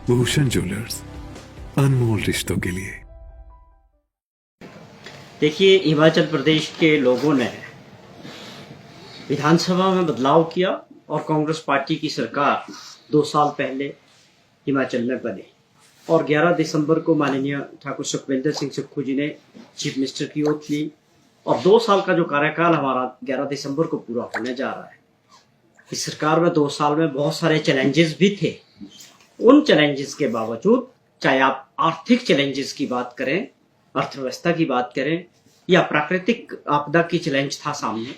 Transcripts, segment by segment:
Bhushan jewellers, अनमोल रिश्तों के लिए। देखिए, हिमाचल प्रदेश के लोगों ने विधानसभा में बदलाव किया और कांग्रेस पार्टी की सरकार 2 साल पहले हिमाचल में बनी और 11 दिसंबर को माननीय ठाकुर सुखविंदर सिंह सुक्खू जी ने चीफ मिनिस्टर की ओथ ली और 2 साल का जो कार्यकाल हमारा 11 दिसंबर को पूरा होने जा रहा है। इस सरकार में 2 साल में बहुत सारे चैलेंजेस भी थे। उन चैलेंजेस के बावजूद, चाहे आप आर्थिक चैलेंजेस की बात करें, अर्थव्यवस्था की बात करें या प्राकृतिक आपदा की चैलेंज था सामने,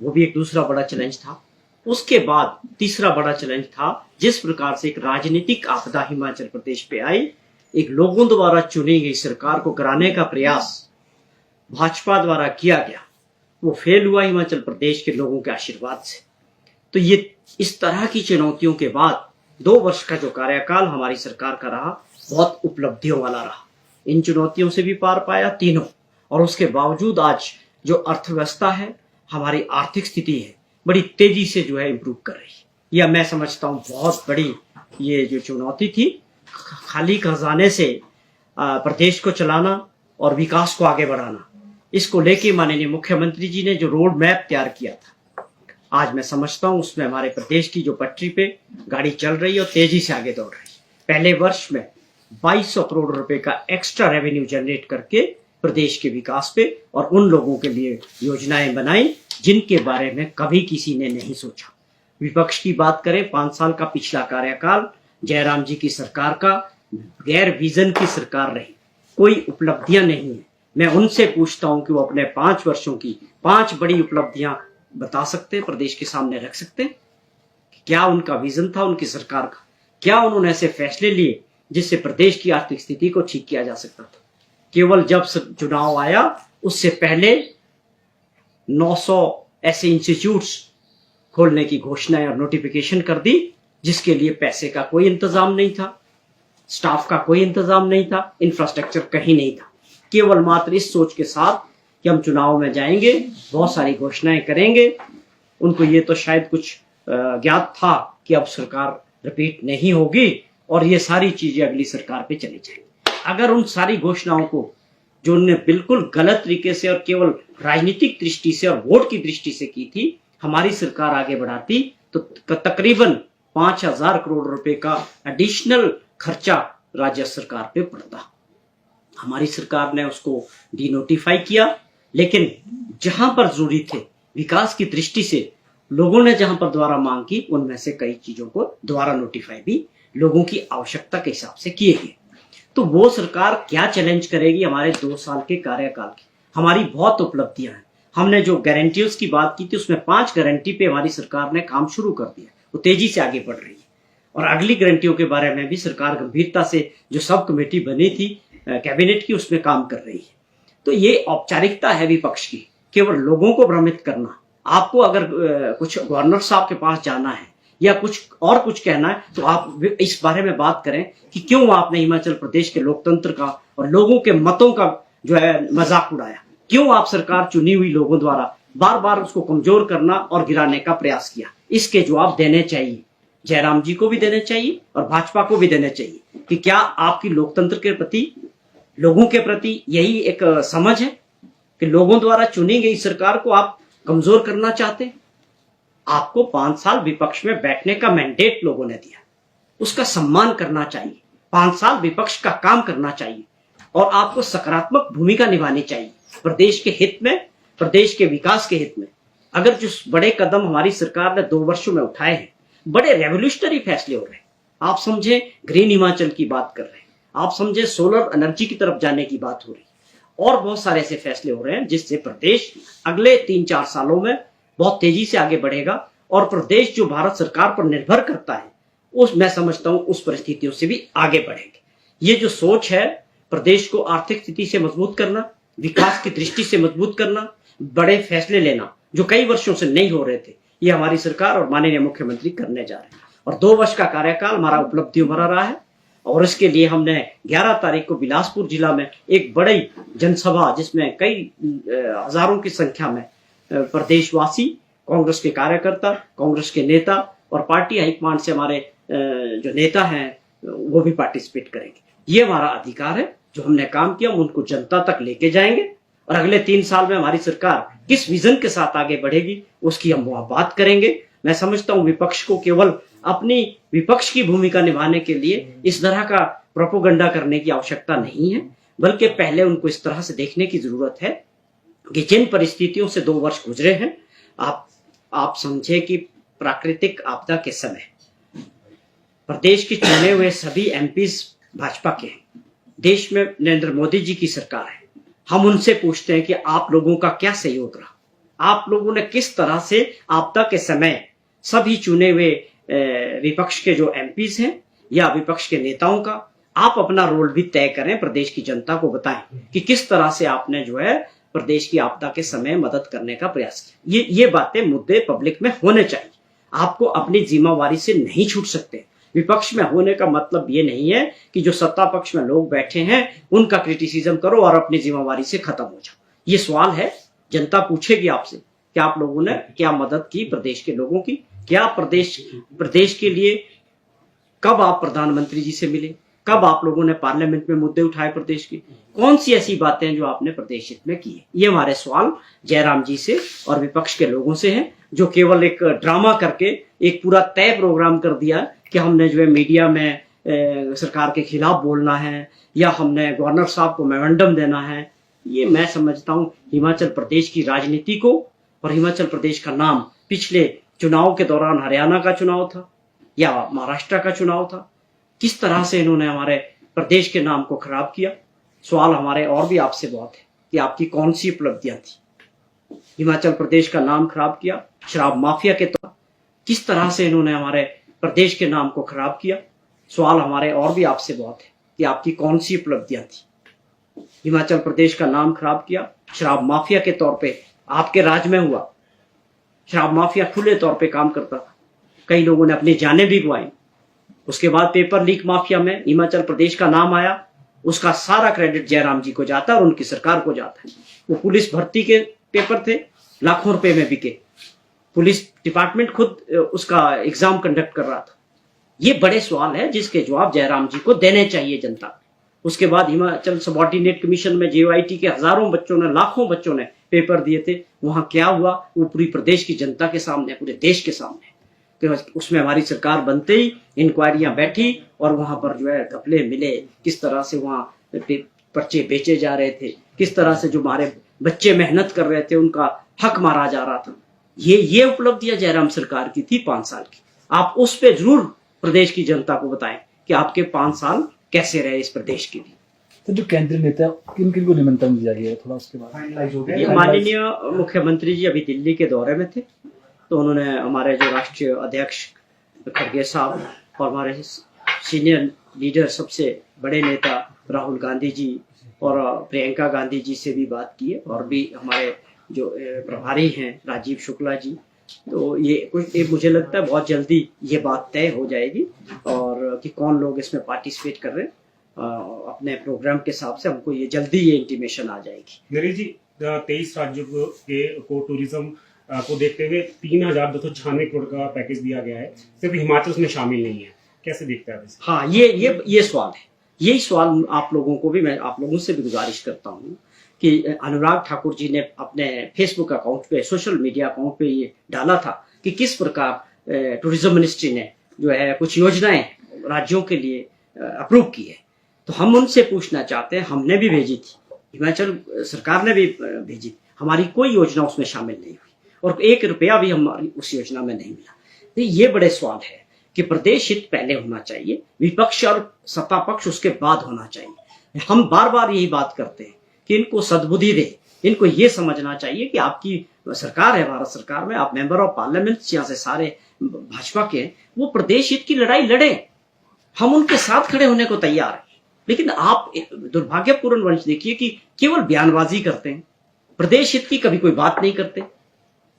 वो भी एक दूसरा बड़ा चैलेंज था। उसके बाद तीसरा बड़ा चैलेंज था जिस प्रकार से एक राजनीतिक आपदा हिमाचल प्रदेश पे आई, एक लोगों द्वारा चुनी गई सरकार को गिराने का प्रयास भाजपा द्वारा किया गया, वो फेल हुआ हिमाचल प्रदेश के लोगों के आशीर्वाद से। तो ये इस तरह की चुनौतियों के बाद 2 वर्ष का जो कार्यकाल हमारी सरकार का रहा, बहुत उपलब्धियों वाला रहा। इन चुनौतियों से भी पार पाया तीनों, और उसके बावजूद आज जो अर्थव्यवस्था है, हमारी आर्थिक स्थिति है, बड़ी तेजी से जो है इम्प्रूव कर रही है। यह मैं समझता हूँ बहुत बड़ी ये जो चुनौती थी, खाली खजाने से प्रदेश को चलाना और विकास को आगे बढ़ाना, इसको लेके माननीय मुख्यमंत्री जी ने जो रोड मैप तैयार किया था, आज मैं समझता हूँ उसमें हमारे प्रदेश की जो पटरी पे गाड़ी चल रही है और तेजी से आगे दौड़ रही है। पहले वर्ष में 2200 करोड़ रुपए का एक्स्ट्रा रेवेन्यू जनरेट करके प्रदेश के विकास पे और उन लोगों के लिए योजनाएं बनाई जिनके बारे में कभी किसी ने नहीं सोचा। विपक्ष की बात करें, 5 साल का पिछला कार्यकाल जयराम जी की सरकार का गैर विजन की सरकार रही, कोई उपलब्धियां नहीं है। मैं उनसे पूछता हूं कि वो अपने 5 वर्षों की 5 बड़ी उपलब्धियां बता सकते हैं, प्रदेश के सामने रख सकते हैं? क्या उनका विजन था उनकी सरकार का? क्या उन्होंने ऐसे फैसले लिए जिससे प्रदेश की आर्थिक स्थिति को ठीक किया जा सकता था? केवल जब चुनाव आया उससे पहले 900 ऐसे इंस्टीट्यूट्स खोलने की घोषणा और नोटिफिकेशन कर दी जिसके लिए पैसे का कोई इंतजाम नहीं था, स्टाफ का कोई इंतजाम नहीं था, इंफ्रास्ट्रक्चर कहीं नहीं था। केवल मात्र इस सोच के साथ कि हम चुनाव में जाएंगे, बहुत सारी घोषणाएं करेंगे। उनको ये तो शायद कुछ ज्ञात था कि अब सरकार रिपीट नहीं होगी और ये सारी चीजें अगली सरकार पे चली जाएंगी। अगर उन सारी घोषणाओं को जो उन्होंने बिल्कुल गलत तरीके से और केवल राजनीतिक दृष्टि से और वोट की दृष्टि से की थी, हमारी सरकार आगे बढ़ाती तो तकरीबन 5000 करोड़ रुपए का एडिशनल खर्चा राज्य सरकार पे पड़ता। हमारी सरकार ने उसको डिनोटिफाई किया, लेकिन जहां पर जरूरी थे विकास की दृष्टि से लोगों ने जहां पर दोबारा मांग की, उनमें से कई चीजों को दोबारा नोटिफाई भी लोगों की आवश्यकता के हिसाब से किए गए। तो वो सरकार क्या चैलेंज करेगी हमारे 2 साल के कार्यकाल की? हमारी बहुत उपलब्धियां हैं। हमने जो गारंटीज की बात की थी उसमें 5 गारंटी पे हमारी सरकार ने काम शुरू कर दिया, वो तेजी से आगे बढ़ रही है और अगली गारंटियों के बारे में भी सरकार गंभीरता से जो सब कमेटी बनी थी कैबिनेट की, उसमें काम कर रही है। तो ये औपचारिकता है विपक्ष की, केवल लोगों को भ्रमित करना। आपको अगर कुछ गवर्नर साहब के पास जाना है या कुछ कहना है तो आप इस बारे में बात करें कि क्यों आपने हिमाचल प्रदेश के लोकतंत्र का और लोगों के मतों का जो है मजाक उड़ाया। क्यों आप सरकार चुनी हुई लोगों द्वारा बार बार उसको कमजोर करना और गिराने का प्रयास किया? इसके जवाब देने चाहिए, जयराम जी को भी देने चाहिए और भाजपा को भी देने चाहिए कि क्या आपकी लोकतंत्र के प्रति, लोगों के प्रति यही एक समझ है कि लोगों द्वारा चुनी गई सरकार को आप कमजोर करना चाहते हैं? आपको 5 साल विपक्ष में बैठने का मैंडेट लोगों ने दिया, उसका सम्मान करना चाहिए। 5 साल विपक्ष का काम करना चाहिए और आपको सकारात्मक भूमिका निभानी चाहिए प्रदेश के हित में, प्रदेश के विकास के हित में। अगर जो बड़े कदम हमारी सरकार ने 2 वर्षों में उठाए हैं, बड़े रेवोल्यूशनरी फैसले हो रहे हैं। आप समझे ग्रीन हिमाचल की बात कर रहे हैं, आप समझे सोलर एनर्जी की तरफ जाने की बात हो रही है और बहुत सारे ऐसे फैसले हो रहे हैं जिससे प्रदेश अगले 3-4 सालों में बहुत तेजी से आगे बढ़ेगा और प्रदेश जो भारत सरकार पर निर्भर करता है, उस मैं समझता हूं उस परिस्थितियों से भी आगे बढ़ेंगे। ये जो सोच है, प्रदेश को आर्थिक स्थिति से मजबूत करना, विकास की दृष्टि से मजबूत करना, बड़े फैसले लेना जो कई वर्षों से नहीं हो रहे थे, ये हमारी सरकार और माननीय मुख्यमंत्री करने जा रहे हैं। और 2 वर्ष का कार्यकाल हमारा उपलब्धियों भरा रहा है और इसके लिए हमने 11 तारीख को बिलासपुर जिला में एक बड़ी जनसभा, जिसमें कई हजारों की संख्या में प्रदेशवासी, कांग्रेस के कार्यकर्ता, कांग्रेस के नेता और पार्टी हाईकमान से हमारे जो नेता हैं वो भी पार्टिसिपेट करेंगे। ये हमारा अधिकार है, जो हमने काम किया हम उनको जनता तक लेके जाएंगे और अगले 3 साल में हमारी सरकार किस विजन के साथ आगे बढ़ेगी उसकी हम वहां बात करेंगे। मैं समझता हूं विपक्ष को केवल अपनी विपक्ष की भूमिका निभाने के लिए इस तरह का प्रोपोगंडा करने की आवश्यकता नहीं है, बल्कि पहले उनको इस तरह से देखने की जरूरत है कि जिन परिस्थितियों से 2 वर्ष गुजरे हैं, आप समझे कि प्राकृतिक आपदा के समय प्रदेश के चुने हुए सभी एमपीज भाजपा के हैं, देश में नरेंद्र मोदी जी की सरकार है। हम उनसे पूछते हैं कि आप लोगों का क्या सहयोग रहा, आप लोगों ने किस तरह से आपदा के समय सभी चुने हुए विपक्ष के जो एमपीज हैं या विपक्ष के नेताओं का आप अपना रोल भी तय करें, प्रदेश की जनता को बताएं कि किस तरह से आपने जो है प्रदेश की आपदा के समय मदद करने का प्रयास किया। ये बातें मुद्दे पब्लिक में होने चाहिए। आपको अपनी जिम्मेवारी से नहीं छूट सकते। विपक्ष में होने का मतलब ये नहीं है कि जो सत्ता पक्ष में लोग बैठे हैं उनका क्रिटिसिज्म करो और अपनी जिम्मेवारी से खत्म हो जाओ। ये सवाल है, जनता पूछेगी आपसे कि आप लोगों ने क्या मदद की प्रदेश के लोगों की, क्या प्रदेश के लिए कब आप प्रधानमंत्री जी से मिले, कब आप लोगों ने पार्लियामेंट में मुद्दे उठाए प्रदेश के, कौन सी ऐसी बातें जो आपने प्रदेश हित में की है। ये हमारे सवाल जयराम जी से और विपक्ष के लोगों से हैं, जो केवल एक ड्रामा करके एक पूरा तय प्रोग्राम कर दिया कि हमने जो है मीडिया में सरकार के खिलाफ बोलना है या हमने गवर्नर साहब को मेमोरेंडम देना है। ये मैं समझता हूँ हिमाचल प्रदेश की राजनीति को, और हिमाचल प्रदेश का नाम पिछले चुनाव के दौरान हरियाणा का चुनाव था या महाराष्ट्र का चुनाव था, किस तरह से इन्होंने हमारे प्रदेश के नाम को खराब किया। सवाल हमारे और भी आपसे बहुत है कि आपकी कौन सी उपलब्धियां थी। हिमाचल प्रदेश का नाम खराब किया शराब माफिया के तौर, किस तरह से इन्होंने हमारे प्रदेश के नाम को खराब किया। सवाल हमारे और भी आपसे बहुत है कि आपकी कौन सी उपलब्धियां थी। हिमाचल प्रदेश का नाम खराब किया शराब माफिया के तौर पे, आपके राज में हुआ। शराब माफिया खुले तौर पे काम करता था, कई लोगों ने अपनी जानें भी गंवाई। उसके बाद पेपर लीक माफिया में हिमाचल प्रदेश का नाम आया, उसका सारा क्रेडिट जयराम जी को जाता है और उनकी सरकार को जाता है। वो पुलिस भर्ती के पेपर थे, लाखों रुपए में बिके, पुलिस डिपार्टमेंट खुद उसका एग्जाम कंडक्ट कर रहा था। ये बड़े सवाल है जिसके जवाब जयराम जी को देने चाहिए जनता। उसके बाद हिमाचल सबऑर्डिनेट कमीशन में JOIT के हजारों बच्चों ने, लाखों बच्चों ने पेपर दिए थे, वहां क्या हुआ वो पूरी प्रदेश की जनता के सामने, पूरे देश के सामने। तो उसमें हमारी सरकार बनते ही इंक्वायरियां बैठी और वहां पर जो है घपले मिले, किस तरह से वहां पर्चे बेचे जा रहे थे, किस तरह से जो हमारे बच्चे मेहनत कर रहे थे उनका हक मारा जा रहा था। ये उपलब्धियां जयराम सरकार की थी 5 साल की। आप उस पे जरूर प्रदेश की जनता को बताएं कि आपके 5 साल कैसे रहे इस प्रदेश के लिए। तो जो केंद्रीय नेता किन किन को निमंत्रण दिया गया है, थोड़ा उसके बाद। ये माननीय मुख्यमंत्री जी अभी दिल्ली के दौरे में थे, तो उन्होंने हमारे जो राष्ट्रीय अध्यक्ष खड़गे साहब और हमारे सीनियर लीडर, सबसे बड़े नेता राहुल गांधी जी और प्रियंका गांधी जी से भी बात की है, और भी हमारे जो प्रभारी हैं राजीव शुक्ला जी। तो ये मुझे लगता है बहुत जल्दी ये बात तय हो जाएगी और कि कौन लोग इसमें पार्टिसिपेट कर रहे हैं। अपने प्रोग्राम के हिसाब से हमको ये जल्दी ये इंटीमेशन आ जाएगी। नरेश जी, 23 राज्यों को टूरिज्म को देखते हुए 3,296 करोड़ का पैकेज दिया गया है, सिर्फ हिमाचल उसमें शामिल नहीं है, कैसे देखते हैं? हाँ, ये सवाल है। यही सवाल आप लोगों को भी, मैं आप लोगों से भी गुजारिश करता हूँ कि अनुराग ठाकुर जी ने अपने फेसबुक अकाउंट पे, सोशल मीडिया अकाउंट पे ये डाला था कि किस प्रकार टूरिज्म मिनिस्ट्री ने जो है कुछ योजनाएं राज्यों के लिए अप्रूव की है। तो हम उनसे पूछना चाहते हैं, हमने भी भेजी थी, हिमाचल सरकार ने भी भेजी, हमारी कोई योजना उसमें शामिल नहीं हुई और 1 रुपया भी हमारी उस योजना में नहीं मिला। तो ये बड़े सवाल है कि प्रदेश हित पहले होना चाहिए, विपक्ष और सत्ता पक्ष उसके बाद होना चाहिए। हम बार बार यही बात करते हैं कि इनको सद्बुद्धि दे, इनको ये समझना चाहिए कि आपकी सरकार है, भारत सरकार में आप मेंबर ऑफ पार्लियामेंट यहाँ से सारे भाजपा के, वो प्रदेश हित की लड़ाई लड़े, हम उनके साथ खड़े होने को तैयार है। लेकिन आप दुर्भाग्यपूर्ण वंश देखिए कि केवल बयानबाजी करते हैं, प्रदेश हित की कभी कोई बात नहीं करते।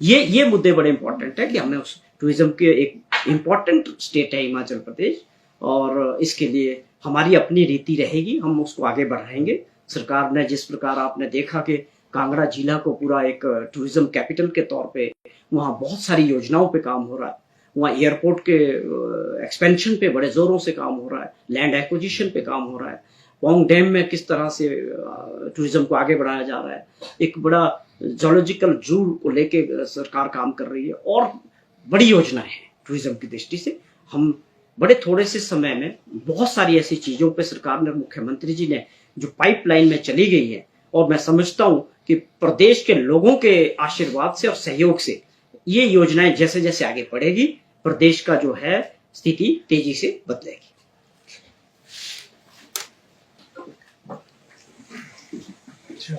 ये मुद्दे बड़े इंपॉर्टेंट है कि हमें उस टूरिज्म के, एक इंपॉर्टेंट स्टेट है हिमाचल प्रदेश, और इसके लिए हमारी अपनी रीति रहेगी, हम उसको आगे बढ़ाएंगे। सरकार ने जिस प्रकार आपने देखा कि कांगड़ा जिला को पूरा एक टूरिज्म कैपिटल के तौर पे वहाँ बहुत सारी योजनाओं पे काम हो रहा है, वहाँ एयरपोर्ट के एक्सपेंशन पे बड़े जोरों से काम हो रहा है, लैंड एक्विजिशन पे काम हो रहा है, पोंग डैम में किस तरह से टूरिज्म को आगे बढ़ाया जा रहा है, एक बड़ा जोलॉजिकल जू को लेके सरकार काम कर रही है और बड़ी योजनाएं हैं टूरिज्म की दृष्टि से। हम बड़े थोड़े से समय में बहुत सारी ऐसी चीजों पे सरकार ने, मुख्यमंत्री जी ने जो पाइपलाइन में चली गई है, और मैं समझता हूं कि प्रदेश के लोगों के आशीर्वाद से और सहयोग से ये योजनाएं जैसे जैसे आगे बढ़ेगी, प्रदेश का जो है स्थिति तेजी से बदलेगी। अच्छा